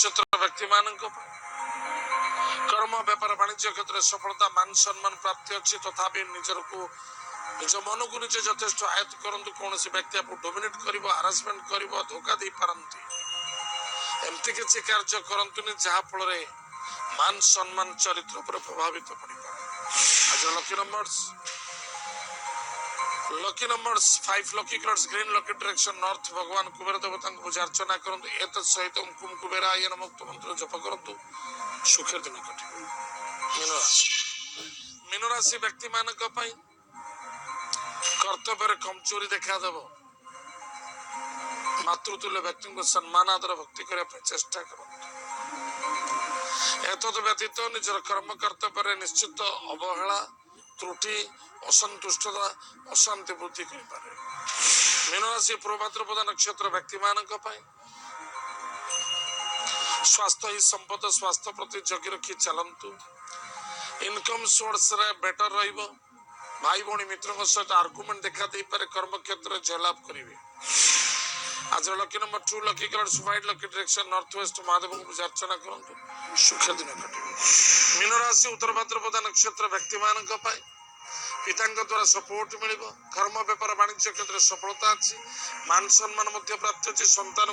नक्षत्र व्यक्ति मानक कर्म व्यापार वाणिज्य क्षेत्र में सफलता मान सम्मान प्राप्ति अच्छी तथापि निजर को निज मन को निजे यथेष्ट आयत्त करंतु कौन व्यक्ति आपको डोमिनेट करिवो हारासमेंट करिवो धोखा दे पारंती एमती किसी कार्य करंतुनी जहा फल रे मान सम्मान चरित्र पर प्रभावित पड़िबो। आज lucky numbers 5 lucky colours green lucky direction north भगवान कुबेर देवता को पूजा अर्चना करंतु एत सहित कुम कुबेराय नमः मंत्र जप करंतु सुखर दिन कटिबो। मीन राशि व्यक्ति मानक पई कर्तव्य कमजोरी देखा देव मातृतुल्य व्यक्ति को सम्मान आदर भक्ति करने चेष्टा कर व्यतीत निजर कर्म कर्तव्य निश्चित अवहेला त्रुटि असंतुष्टता अशांति वृद्धि करें। मीन राशि पूर्वभाद्रपद नक्षत्र व्यक्ति मानक स्वास्थ्य ही संपद स्वास्थ्य प्रति जगी रखी चलतु इनकम सोर्स रे बेटर रहिबो भाई भौणी मित्रों सहित आर्गुमेंट देखा दे पारे कर्म क्षेत्र जयलाभ करेंगे। आज lucky number 2 lucky colour white lucky direction north west Mahadev को पूजा अर्चना करंतु सुख दिन कटिबो। मीन राशि उत्तर भाद्रपद नक्षत्र व्यक्ति मानक पाए पिता द्वारा सपोर्ट मिलिबो कर्म व्यापार वाणिज्य क्षेत्र में सफलता अच्छी मान सम्मान प्राप्त अच्छी संतान